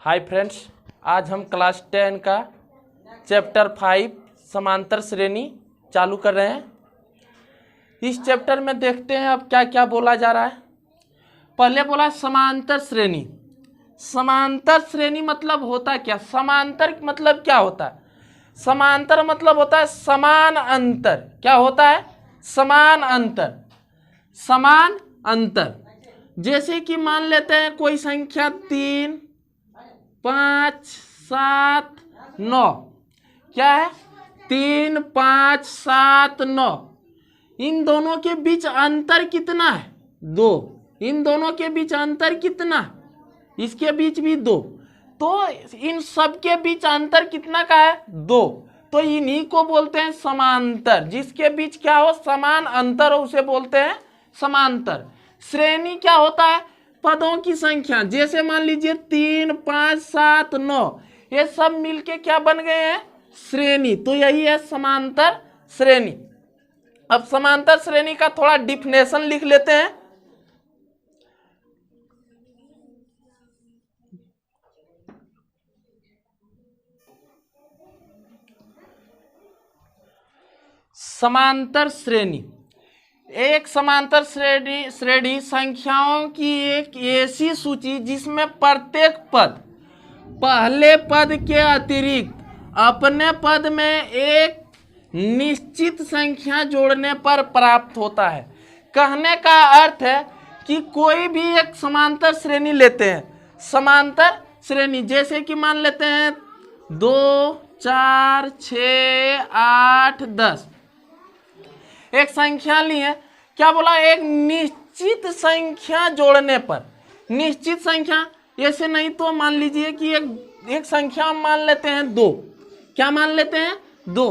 Hi friends, आज हम class 10 का चैप्टर 5 समांतर श्रेणी चालू कर रहे हैं। इस चैप्टर में देखते हैं अब क्या क्या बोला जा रहा है। पहले बोला समांतर श्रेणी। समांतर श्रेणी मतलब होता क्या? समांतर मतलब क्या होता है? समांतर मतलब होता है समान अंतर। क्या होता है? समान अंतर। समान अंतर जैसे कि मान लेते हैं कोई संख्या 3, 5, 7, 9। क्या है? 3, 5, 7, 9। इन दोनों के बीच अंतर कितना है? 2। इन दोनों के बीच अंतर कितना है? इसके बीच भी 2। तो इन सब के बीच अंतर कितना का है? 2। तो इन्हीं को बोलते हैं समांतर। जिसके बीच क्या हो? समान अंतर हो, उसे बोलते हैं समांतर। श्रेणी क्या होता है? पदों की संख्या। जैसे मान लीजिए 3, 5, 7, 9, ये सब मिलके क्या बन गए हैं? श्रेणी। तो यही है समांतर श्रेणी। अब समांतर श्रेणी का थोड़ा डिफिनेशन लिख लेते हैं। समांतर श्रेणी एक समांतर श्रेणी संख्याओं की एक ऐसी सूची जिसमें प्रत्येक पद पहले पद के अतिरिक्त अपने पद में एक निश्चित संख्या जोड़ने पर प्राप्त होता है। कहने का अर्थ है कि कोई भी एक समांतर श्रेणी लेते हैं। समांतर श्रेणी जैसे कि मान लेते हैं 2, 4, 6, 8, 10। एक संख्या ली है। क्या बोला? एक निश्चित संख्या जोड़ने पर। निश्चित संख्या ऐसे नहीं तो मान लीजिए कि एक संख्या मान लेते हैं 2। क्या मान लेते हैं? 2।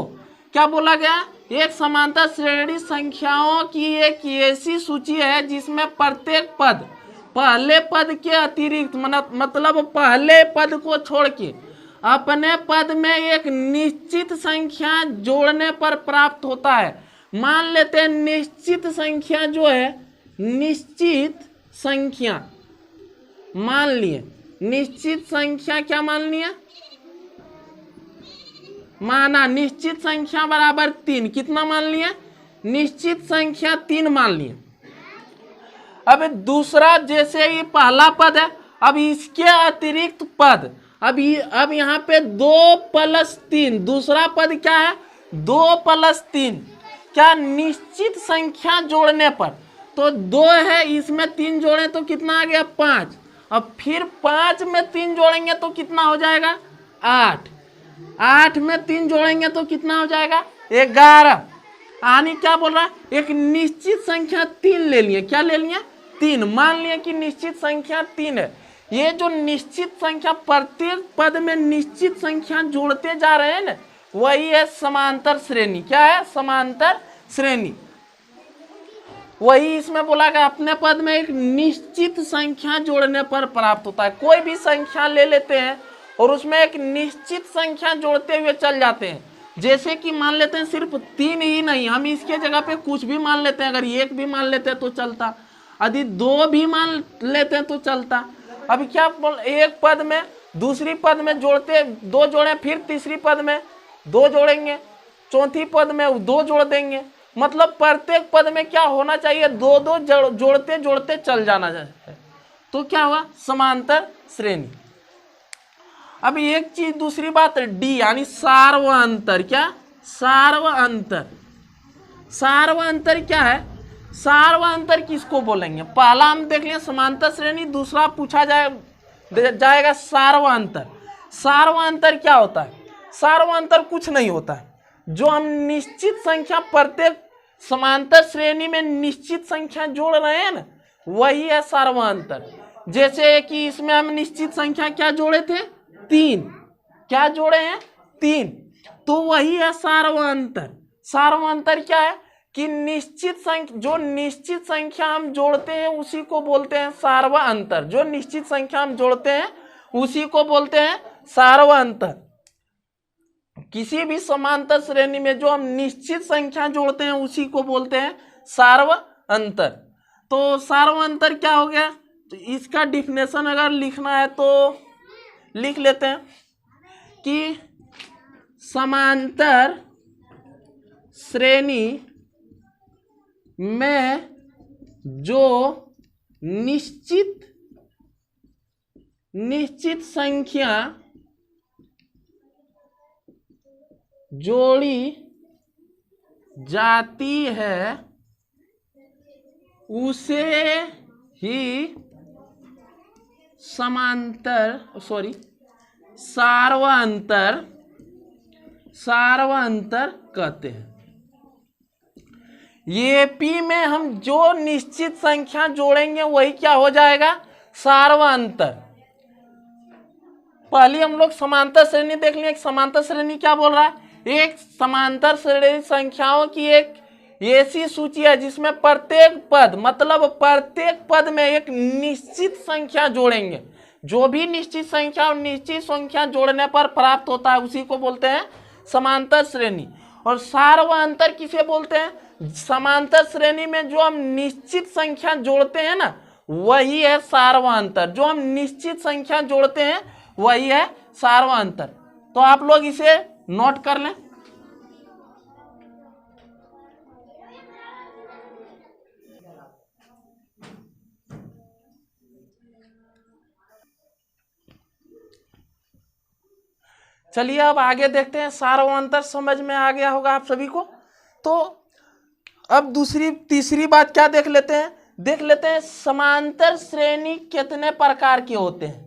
क्या बोला गया? एक समांतर श्रेणी संख्याओं की एक ऐसी सूची है जिसमें प्रत्येक पद पहले पद के अतिरिक्त मतलब पहले पद को छोड़ के अपने पद में एक निश्चित संख्या जोड़ने पर प्राप्त होता है। मान लेते हैं निश्चित संख्या जो है, निश्चित संख्या मान लिए। निश्चित संख्या क्या मान लिया? माना निश्चित संख्या बराबर 3। कितना मान लिया? निश्चित संख्या 3 मान लिया। अब दूसरा, जैसे ये पहला पद है, अब इसके अतिरिक्त पद अब यहाँ पे 2 + 3। दूसरा पद क्या है? 2 + 3। क्या? निश्चित संख्या जोड़ने पर। तो 2 है, इसमें 3 जोड़े तो कितना आ गया? 5। अब फिर 5 में 3 जोड़ेंगे तो कितना हो जाएगा? 8। 8 में 3 जोड़ेंगे तो कितना हो जाएगा? 11। यानी क्या बोल रहा है? एक निश्चित संख्या 3 ले लिए। क्या ले लिए? 3। मान लिया कि निश्चित संख्या 3 है। ये जो निश्चित संख्या प्रत्येक पद में निश्चित संख्या जोड़ते जा रहे हैं ना, वही है समांतर श्रेणी। क्या है? समांतर श्रेणी। वही इसमें बोला गया अपने पद में एक निश्चित संख्या जोड़ने पर प्राप्त होता है। कोई भी संख्या ले लेते हैं और उसमें एक निश्चित संख्या जोड़ते हुए चल जाते हैं। जैसे कि मान लेते हैं सिर्फ 3 ही नहीं, हम इसके जगह पे कुछ भी मान लेते हैं। अगर 1 भी मान लेते हैं तो चलता, यदि 2 भी मान लेते हैं तो चलता। अभी क्या एक पद में दूसरी पद में जोड़ते 2 जोड़े, फिर तीसरी पद में 2 जोड़ेंगे, चौथी पद में 2 जोड़ देंगे। मतलब प्रत्येक पद में क्या होना चाहिए? 2-2 जोड़ते जोड़ते चल जाना चाहिए। तो क्या हुआ? समांतर श्रेणी। अब एक चीज, दूसरी बात डी यानी सार्वअंतर। क्या? सार्वअंतर। सार्वअंतर क्या है? सार्वअंतर किसको बोलेंगे? पहला हम देख लिया समांतर श्रेणी, दूसरा पूछा जाएगा सार्वअंतर। सार्वअंतर क्या होता है? सार्वअंतर कुछ नहीं होता है। जो हम निश्चित संख्या प्रत्येक समांतर श्रेणी में निश्चित संख्या जोड़ रहे हैं ना, वही है सार्वअंतर। जैसे कि इसमें हम निश्चित संख्या क्या जोड़े थे? 3। क्या जोड़े हैं? 3। तो वही है सार्वअंतर। सार्वअंतर क्या है? कि निश्चित संख्या, जो निश्चित संख्या हम जोड़ते हैं उसी को बोलते हैं सार्वअंतर। जो निश्चित संख्या हम जोड़ते हैं उसी को बोलते हैं सार्वअंतर। किसी भी समांतर श्रेणी में जो हम निश्चित संख्या जोड़ते हैं उसी को बोलते हैं सार्वअंतर। तो सार्वअंतर क्या हो गया? तो इसका डिफिनेशन अगर लिखना है तो लिख लेते हैं कि समांतर श्रेणी में जो निश्चित संख्या जोड़ी जाती है उसे ही सार्वअंतर कहते हैं। एपी में हम जो निश्चित संख्या जोड़ेंगे वही क्या हो जाएगा, सार्वअंतर। पहले हम लोग समांतर श्रेणी देख लिए। एक समांतर श्रेणी क्या बोल रहा है, एक समांतर श्रेणी संख्याओं की एक ऐसी सूची है जिसमें प्रत्येक पद, मतलब प्रत्येक पद में एक निश्चित संख्या जोड़ेंगे। जो भी निश्चित संख्या और निश्चित संख्या जोड़ने पर प्राप्त होता है उसी को बोलते हैं समांतर श्रेणी। और सार्वअंतर किसे बोलते हैं, समांतर श्रेणी में जो हम निश्चित संख्या जोड़ते हैं ना वही है सार्वअंतर। जो हम निश्चित संख्या जोड़ते हैं वही है सार्वअंतर। तो आप लोग इसे नोट कर लें। चलिए अब आगे देखते हैं। सार्वअंतर समझ में आ गया होगा आप सभी को। तो अब तीसरी बात क्या देख लेते हैं, समांतर श्रेणी कितने प्रकार के होते हैं।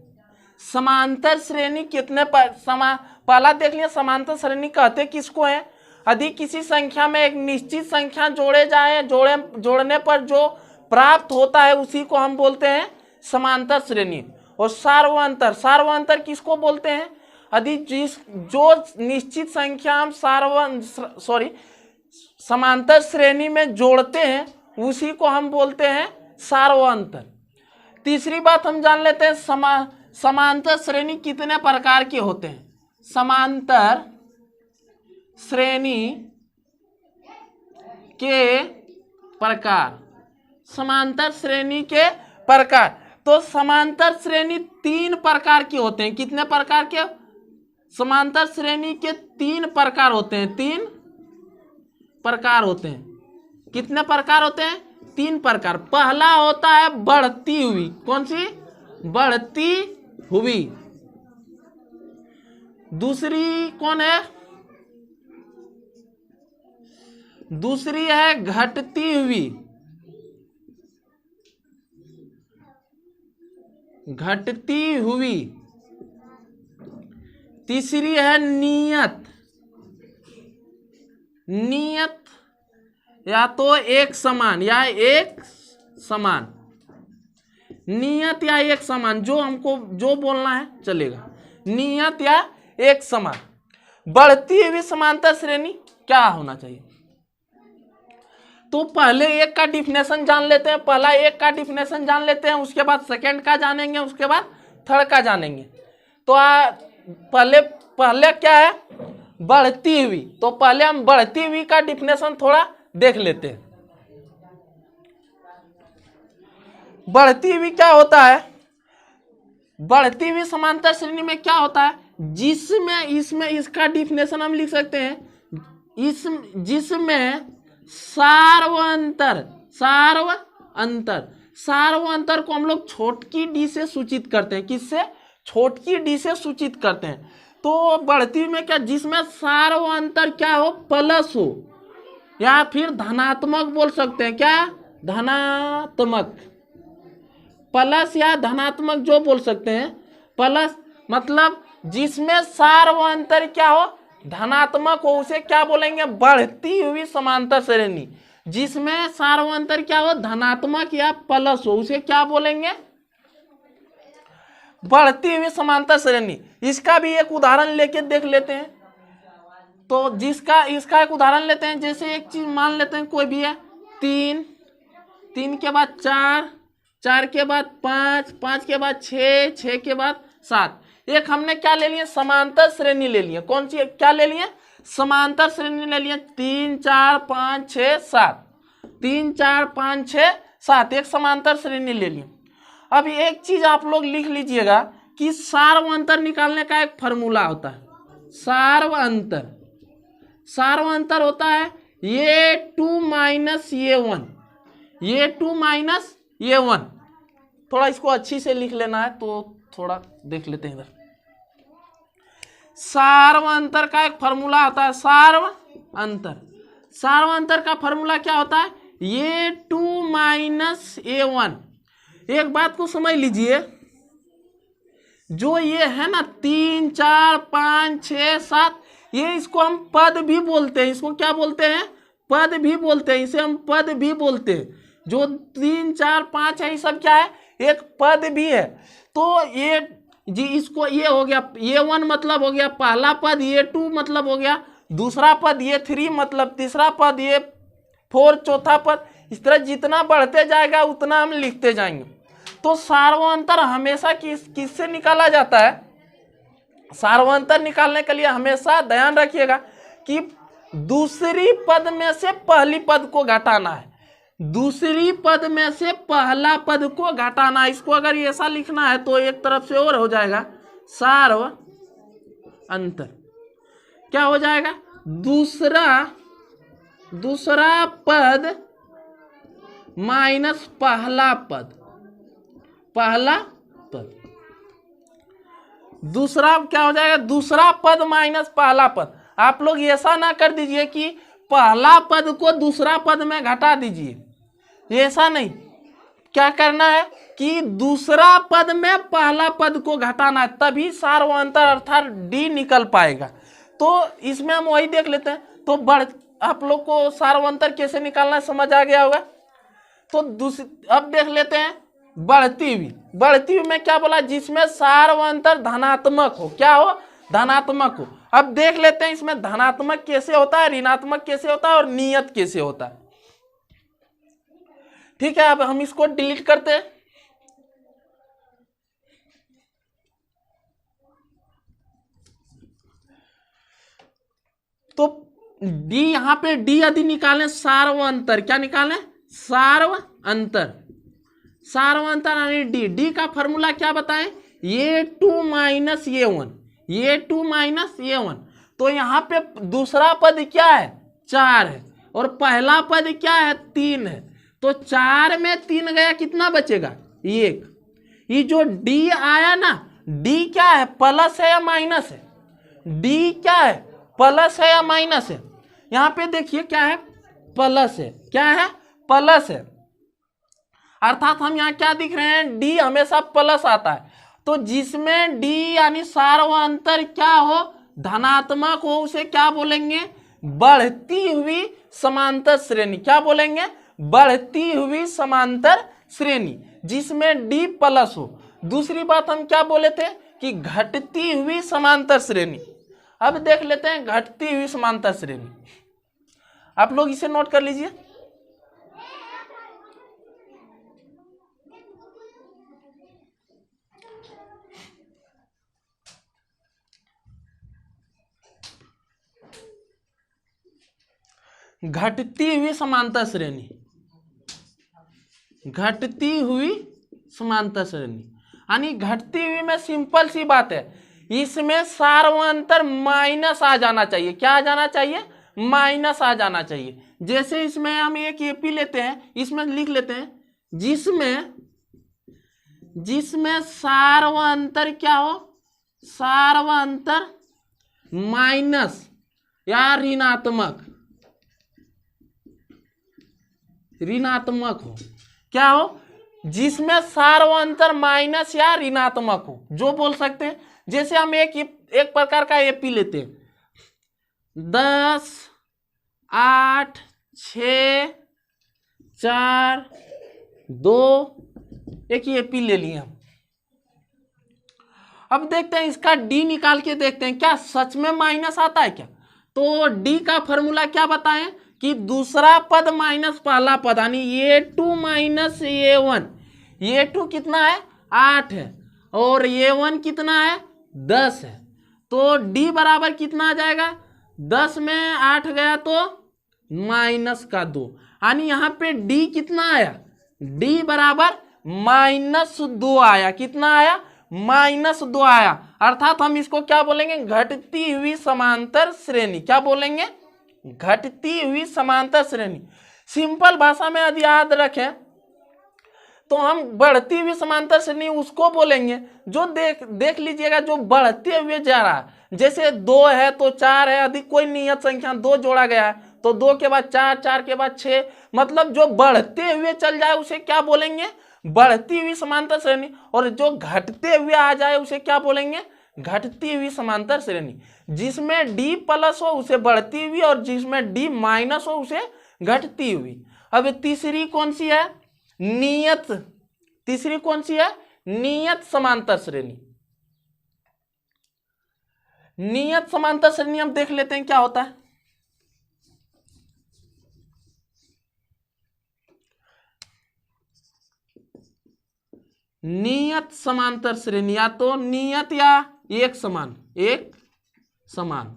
समांतर श्रेणी कितने पहला देख लिया, समांतर श्रेणी कहते किसको है, यदि किसी संख्या में एक निश्चित संख्या जोड़ने पर जो प्राप्त होता है उसी को हम बोलते हैं समांतर श्रेणी। और सार्वअंतर किसको बोलते हैं, यदि जो निश्चित संख्या हम समांतर श्रेणी में जोड़ते हैं उसी को हम बोलते हैं सार्वअंतर। तीसरी बात हम जान लेते हैं, समांतर श्रेणी कितने प्रकार के होते हैं। समांतर श्रेणी के प्रकार, समांतर श्रेणी के प्रकार। तो समांतर श्रेणी 3 प्रकार के होते हैं। कितने प्रकार के, समांतर श्रेणी के 3 प्रकार होते हैं। 3 प्रकार होते हैं। कितने प्रकार होते हैं, 3 प्रकार। पहला होता है बढ़ती हुई, कौन सी, बढ़ती हुई। दूसरी कौन है, दूसरी है घटती हुई, घटती हुई। तीसरी है नियत, नियत या तो एक समान या एक समान, नियत या एक समान, जो हमको जो बोलना है चलेगा, नियत या एक समान। बढ़ती हुई समांतर श्रेणी क्या होना चाहिए, तो पहले एक का डिफिनेशन जान लेते हैं। पहला एक का डिफिनेशन जान लेते हैं, उसके बाद सेकंड का जानेंगे, उसके बाद थर्ड का जानेंगे। तो पहले क्या है, बढ़ती हुई। तो पहले हम बढ़ती हुई का डिफिनेशन थोड़ा देख लेते हैं। बढ़ती हुई क्या होता है, बढ़ती हुई समांतर श्रेणी में क्या होता है, इसमें इसका डिफिनेशन हम लिख सकते हैं, जिसमें सार्वअंतर को हम लोग छोटकी डी से सूचित करते हैं। किससे, छोटकी डी से सूचित करते हैं। तो बढ़ती में क्या, जिसमें सार्वअंतर क्या हो, प्लस हो या फिर धनात्मक बोल सकते हैं। क्या, धनात्मक, प्लस या धनात्मक जो बोल सकते हैं। प्लस मतलब जिसमें सार्वअंतर क्या हो, धनात्मक हो, उसे क्या बोलेंगे, बढ़ती हुई समांतर श्रेणी। जिसमें सार्वअंतर क्या हो, धनात्मक या प्लस हो, उसे क्या बोलेंगे, बढ़ती हुई समांतर श्रेणी। इसका भी एक उदाहरण लेके देख लेते हैं। तो इसका एक उदाहरण लेते हैं। जैसे एक चीज मान लेते हैं, कोई भी है 3, 3 के बाद 4, 4 के बाद 5, 5 के बाद 6, 6 के बाद 7। एक हमने क्या ले लिया, समांतर श्रेणी ले लिया। कौन सी, क्या ले लिया, समांतर श्रेणी ले लिया। 3, 4, 5, 6, 7, 3, 4, 5, 6, 7, एक समांतर श्रेणी ले लिया। अब एक चीज आप लोग लिख लीजिएगा कि सार्व अंतर निकालने का एक फॉर्मूला होता है। सार्व अंतर होता है ये 2 माइनस ये 1, ये 2 माइनस ये 1। थोड़ा इसको अच्छी से लिख लेना है तो थोड़ा देख लेते हैं इधर। सार्व अंतर का एक फॉर्मूला होता है सार्व अंतर का फॉर्मूला क्या होता है, ये 2 माइनस ए 1। एक बात को समझ लीजिए, जो ये है ना 3 4 5 6 7, ये इसको हम पद भी बोलते हैं। इसको क्या बोलते हैं, पद भी बोलते हैं। इसे हम पद भी बोलते हैं। जो 3 4 5 है ये सब क्या है, एक पद भी है। तो ये जी इसको ये हो गया, ये 1 मतलब हो गया पहला पद, ये 2 मतलब हो गया दूसरा पद, ये 3 मतलब तीसरा पद, ये 4 चौथा पद। इस तरह जितना बढ़ते जाएगा उतना हम लिखते जाएंगे। तो सार्वंतर हमेशा किससे निकाला जाता है, सार्वंतर निकालने के लिए हमेशा ध्यान रखिएगा कि दूसरी पद में से पहली पद को घटाना है। दूसरी पद में से पहला पद को घटाना। इसको अगर ऐसा लिखना है तो एक तरफ से और हो जाएगा सार्व अंतर। क्या हो जाएगा, दूसरा पद माइनस पहला पद, दूसरा क्या हो जाएगा, दूसरा पद माइनस पहला पद। आप लोग ऐसा ना कर दीजिए कि पहला पद को दूसरा पद में घटा दीजिए, ऐसा नहीं। क्या करना है कि दूसरा पद में पहला पद को घटाना है, तभी सार्वंतर अर्थात डी निकल पाएगा। तो इसमें हम वही देख लेते हैं। तो आप लोग को सार्वंतर कैसे निकालना समझ आ गया होगा। तो अब देख लेते हैं बढ़ती हुई में क्या बोला, जिसमें सार्वंतर धनात्मक हो। क्या हो, धनात्मक हो। अब देख लेते हैं इसमें धनात्मक कैसे होता है, ऋणात्मक कैसे होता है और नियत कैसे होता है। ठीक है, अब हम इसको डिलीट करते हैं। तो डी, यहां पे डी यदि निकालें सार्वंतर, क्या निकालें, सार्वंतर यानी डी का फॉर्मूला क्या बताएं, ये 2 माइनस ये 1, ये 2 माइनस ये 1। तो यहां पे दूसरा पद क्या है, 4 है, और पहला पद क्या है, 3 है। तो 4 में 3 गया, कितना बचेगा, 1। ये जो डी आया ना, डी क्या है, प्लस है या माइनस है, डी क्या है, प्लस है या माइनस है। यहां पे देखिए क्या है, प्लस है। क्या है, प्लस है। अर्थात हम यहाँ क्या दिख रहे हैं, डी हमेशा प्लस आता है। तो जिसमें डी यानी सार्वंतर क्या हो, धनात्मक हो, उसे क्या बोलेंगे, बढ़ती हुई समांतर श्रेणी। क्या बोलेंगे, बढ़ती हुई समांतर श्रेणी, जिसमें डी प्लस हो। दूसरी बात हम क्या बोले थे कि घटती हुई समांतर श्रेणी। अब देख लेते हैं घटती हुई समांतर श्रेणी। आप लोग इसे नोट कर लीजिए। घटती हुई समांतर श्रेणी, घटती हुई समांतर श्रेणी यानी घटती हुई में सिंपल सी बात है, इसमें सार्वंतर माइनस आ जाना चाहिए। क्या आ जाना चाहिए, माइनस आ जाना चाहिए। जैसे इसमें हम एक एपी लेते हैं, इसमें लिख लेते हैं जिसमें सार्वंतर क्या हो, सार्वंतर माइनस या ऋणात्मक हो। क्या हो, जिसमें सार्वंतर माइनस या ऋणात्मक हो, जो बोल सकते हैं। जैसे हम एक प्रकार का एपी लेते हैं, 10 8 6 4 2, एक एपी ले लिए हम। अब देखते हैं इसका डी निकाल के देखते हैं क्या सच में माइनस आता है क्या। तो डी का फॉर्मूला क्या बताएं कि दूसरा पद माइनस पहला पद, यानी ये 2 माइनस ये 1। ये 2 कितना है, 8 है, और ये 1 कितना है, 10 है। तो डी बराबर कितना आ जाएगा, 10 में 8 गया तो -2, यानी यहाँ पे डी कितना आया, डी बराबर -2 आया। कितना आया, -2 आया, अर्थात हम इसको क्या बोलेंगे, घटती हुई समांतर श्रेणी। क्या बोलेंगे, घटती हुई समांतर श्रेणी। सिंपल भाषा में यदि याद रखें तो हम बढ़ती हुई समांतर श्रेणी उसको बोलेंगे जो देख लीजिएगा जो बढ़ते हुए जा रहा है। जैसे 2 है तो 4 है, यदि कोई नियत संख्या 2 जोड़ा गया है तो 2 के बाद 4, 4 के बाद 6, मतलब जो बढ़ते हुए चल जाए उसे क्या बोलेंगे, बढ़ती हुई समांतर श्रेणी। और जो घटते हुए आ जाए उसे क्या बोलेंगे, घटती हुई समांतर श्रेणी। जिसमें d प्लस हो उसे बढ़ती हुई और जिसमें d माइनस हो उसे घटती हुई। अब तीसरी कौन सी है, नियत। तीसरी कौन सी है, नियत समांतर श्रेणी। नियत समांतर श्रेणी हम देख लेते हैं क्या होता है। नियत समांतर श्रेणी या तो नियत या एक समान, एक समान,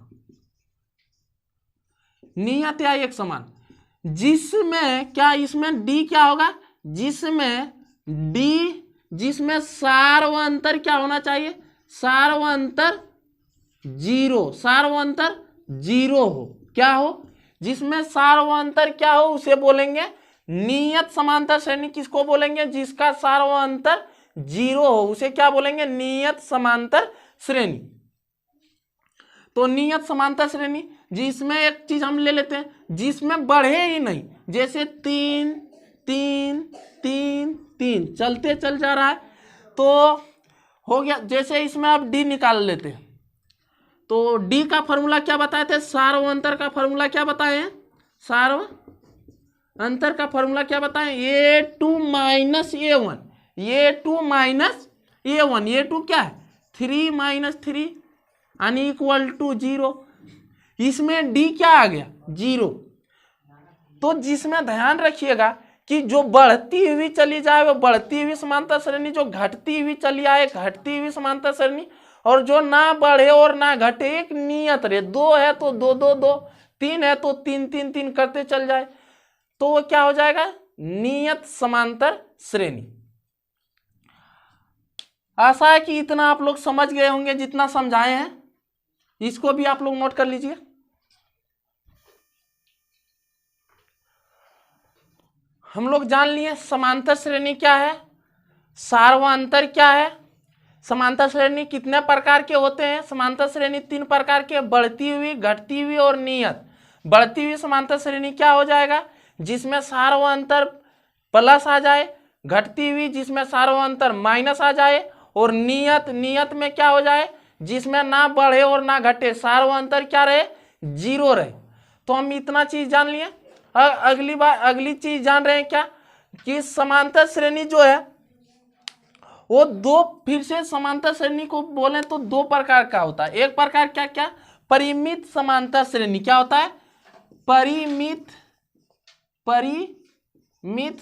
नियत या एक समान, जिसमें क्या, इसमें d क्या होगा, जिसमें d, जिसमें सार व अंतर क्या होना चाहिए, सार व अंतर 0, सार व अंतर 0 हो। क्या हो, जिसमें सार व अंतर क्या हो उसे बोलेंगे नियत समांतर श्रेणी। किसको बोलेंगे, जिसका सार व अंतर 0 हो उसे क्या बोलेंगे, नियत समांतर श्रेणी। तो नियत समांतर श्रेणी जिसमें एक चीज हम ले लेते हैं जिसमें बढ़े ही नहीं, जैसे 3 3 3 3 चलते चल जा रहा है तो हो गया। जैसे इसमें आप d निकाल लेते हैं तो d का फॉर्मूला क्या बताए थे, सार व अंतर का फॉर्मूला क्या बताए हैं, सार व अंतर का फॉर्मूला क्या बताएं, a2 minus a1, a2 minus a1, a2 क्या है 3 माइनस 3 यानी इक्वल टू 0। इसमें d क्या आ गया 0। तो जिसमें ध्यान रखिएगा कि जो बढ़ती हुई चली जाए वो बढ़ती हुई समांतर श्रेणी, जो घटती हुई चली आए घटती हुई समांतर श्रेणी, और जो ना बढ़े और ना घटे एक नियत रहे। 2 है तो 2 2 2, 3 है तो 3 3 3 करते चल जाए तो वो क्या हो जाएगा, नियत समांतर श्रेणी। आशा है कि इतना आप लोग समझ गए होंगे जितना समझाए हैं, इसको भी आप लोग नोट कर लीजिए। हम लोग जान लिए समांतर श्रेणी क्या है, सार व अंतर क्या है, समांतर श्रेणी कितने प्रकार के होते हैं, समांतर श्रेणी 3 प्रकार के, बढ़ती हुई, घटती हुई और नियत। बढ़ती हुई समांतर श्रेणी क्या हो जाएगा, जिसमें सार व अंतर प्लस आ जाए, घटती हुई जिसमें सार व अंतर माइनस आ जाए, और नियत, नियत में क्या हो जाए, जिसमें ना बढ़े और ना घटे, सार व अंतर क्या रहे 0 रहे। तो हम इतना चीज जान लिए। अगली बार अगली चीज जान रहे हैं क्या, कि समांतर श्रेणी जो है वो दो, फिर से समांतर श्रेणी को बोले तो 2 प्रकार का होता है। एक प्रकार क्या क्या, परिमित समांतर श्रेणी। क्या होता है, परिमित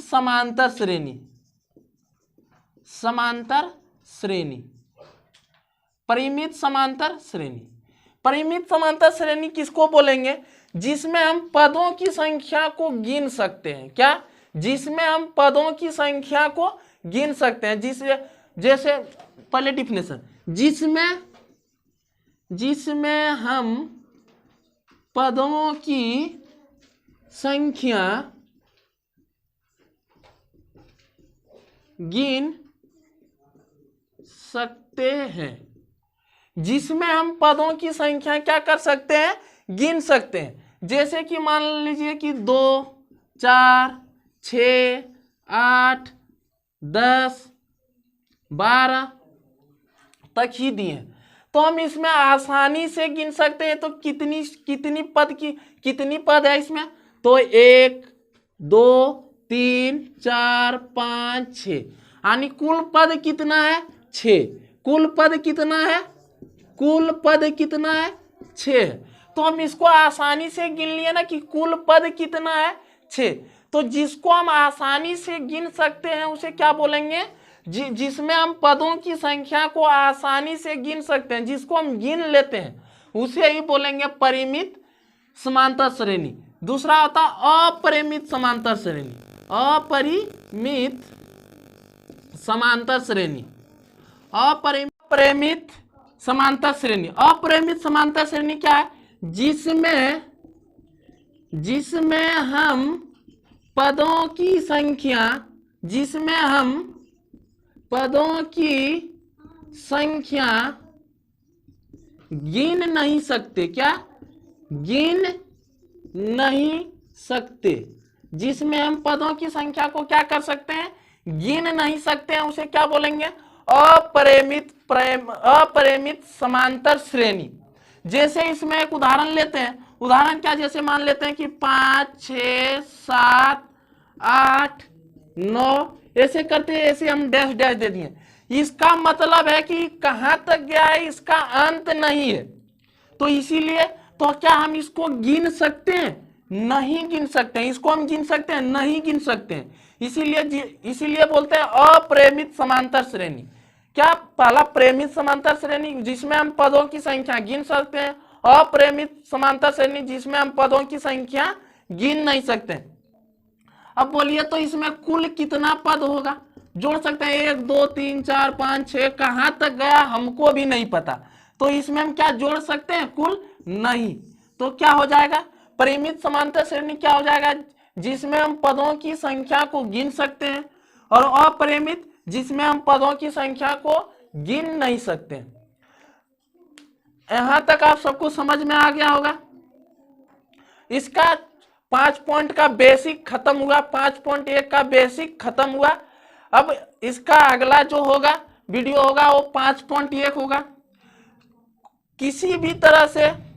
समांतर श्रेणी, समांतर श्रेणी, परिमित समांतर श्रेणी। परिमित समांतर श्रेणी किसको बोलेंगे, जिसमें हम पदों की संख्या को गिन सकते हैं। क्या, जिसमें हम पदों की संख्या को गिन सकते हैं। जैसे पहले डिफिनेशन, जिसमें हम पदों की संख्या गिन सकते हैं, जिसमें हम पदों की संख्या क्या कर सकते हैं, गिन सकते हैं। जैसे कि मान लीजिए कि 2 4 6 8 10 12 तक ही दिए, तो हम इसमें आसानी से गिन सकते हैं। तो कितनी पद है इसमें, तो 1 2 3 4 5 6, यानी कुल पद कितना है 6। कुल पद कितना है, कुल पद कितना है 6। तो हम इसको आसानी से गिन लिए ना कि कुल पद कितना है 6। तो जिसको हम आसानी से गिन सकते हैं उसे क्या बोलेंगे, जिसमें हम पदों की संख्या को आसानी से गिन सकते हैं, जिसको हम गिन लेते हैं उसे ही बोलेंगे परिमित समांतर श्रेणी। दूसरा होता अपरिमित समांतर श्रेणी, अपरिमित समांतर श्रेणी, अपरिमित समांतर श्रेणी। अपरिमित समांतर श्रेणी क्या है? जिसमें हम पदों की संख्या गिन नहीं सकते। क्या? गिन नहीं सकते। जिसमें हम पदों की संख्या को क्या कर सकते हैं? गिन नहीं सकते हैं, उसे क्या बोलेंगे? अपरिमित समांतर श्रेणी। जैसे इसमें एक उदाहरण लेते हैं। उदाहरण क्या? जैसे मान लेते हैं कि 5, 6, 7, 8, 9 ऐसे करते हैं, ऐसे हम डैश डैश दे दिए। इसका मतलब है कि कहां तक गया है, इसका अंत नहीं है। तो इसीलिए तो क्या हम इसको गिन सकते हैं? नहीं गिन सकते हैं। इसको हम गिन सकते हैं? नहीं गिन सकते हैं। इसीलिए बोलते हैं अपरिमित समांतर श्रेणी। क्या? पहला प्रेमित समांतर श्रेणी जिसमें हम पदों की संख्या गिन सकते हैं। अपरिमित समांतर श्रेणी जिसमें हम पदों की संख्या गिन नहीं सकते। अब बोलिए तो इसमें कुल कितना पद होगा? जोड़ सकते हैं 1, 2, 3, 4, 5, 6, कहां तक गया हमको भी नहीं पता। तो इसमें हम क्या जोड़ सकते हैं? कुल नहीं। तो क्या हो जाएगा? परिमित समांतर श्रेणी क्या हो जाएगा? जिसमें हम पदों की संख्या को गिन सकते हैं। और अपरिमित जिसमें हम पदों की संख्या को गिन नहीं सकते। यहां तक आप सबको समझ में आ गया होगा। इसका 5 पॉइंट का बेसिक खत्म हुआ, 5.1 का बेसिक खत्म हुआ। अब इसका अगला जो होगा वीडियो होगा वो 5.1 होगा। किसी भी तरह से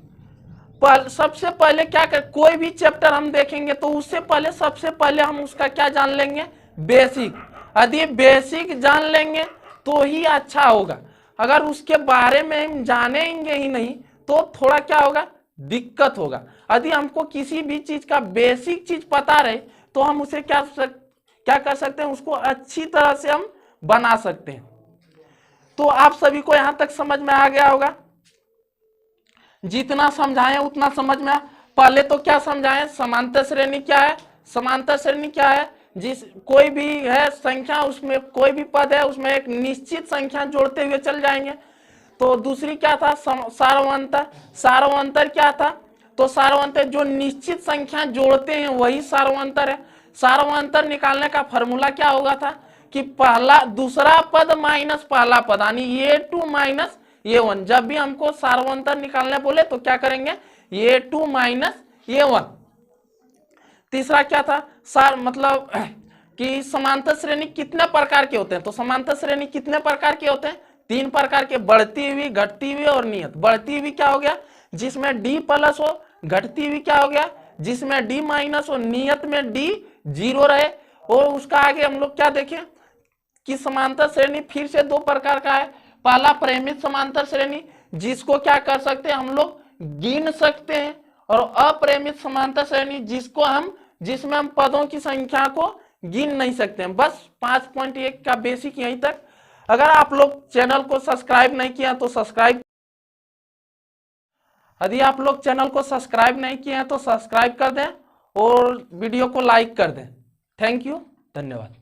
सबसे पहले क्या कर, कोई भी चैप्टर हम देखेंगे तो उससे पहले सबसे पहले हम उसका क्या जान लेंगे? बेसिक। यदि बेसिक जान लेंगे तो ही अच्छा होगा। अगर उसके बारे में हम जानेंगे ही नहीं तो थोड़ा क्या होगा? दिक्कत होगा। यदि हमको किसी भी चीज का बेसिक चीज पता रहे तो हम उसे क्या कर सकते हैं? उसको अच्छी तरह से हम बना सकते हैं। तो आप सभी को यहां तक समझ में आ गया होगा। जितना समझाएं उतना समझ में। पहले तो क्या समझाएं? समांतर श्रेणी क्या है? समांतर श्रेणी क्या है? जिस कोई भी है संख्या, उसमें कोई भी पद है उसमें एक निश्चित संख्या जोड़ते हुए चल जाएंगे। तो दूसरी क्या था? सार्वंतर। सार्वंतर क्या था? तो सार्वंतर जो निश्चित संख्या जोड़ते हैं वही सार्वंतर है। सार्वंतर निकालने का फॉर्मूला क्या होगा था कि दूसरा पद माइनस पहला पद, यानी A2 माइनस A1। जब भी हमको सार्वंतर निकालने बोले तो क्या करेंगे? A2 minus A1। तीसरा क्या था? मतलब कि समांतर श्रेणी कितने प्रकार के होते हैं? तो समांतर श्रेणी कितने प्रकार के होते हैं? 3 प्रकार के, बढ़ती हुई, घटती हुई और नियत। बढ़ती हुई क्या हो गया? जिसमें D प्लस हो। घटती हुई क्या हो गया? जिसमें D माइनस हो। नियत में D 0 रहे। और उसका आगे हम लोग क्या देखें कि समांतर श्रेणी फिर से 2 प्रकार का है। पहला परिमित समांतर श्रेणी जिसको क्या कर सकते हैं? हम लोग गिन सकते हैं। और अपरिमित समांतर श्रेणी जिसमें हम पदों की संख्या को गिन नहीं सकते हैं। बस 5.1 का बेसिक यहीं तक। अगर आप लोग चैनल को सब्सक्राइब नहीं किया तो सब्सक्राइब, यदि आप लोग चैनल को सब्सक्राइब नहीं किए हैं तो सब्सक्राइब कर दें और वीडियो को लाइक कर दें। थैंक यू, धन्यवाद।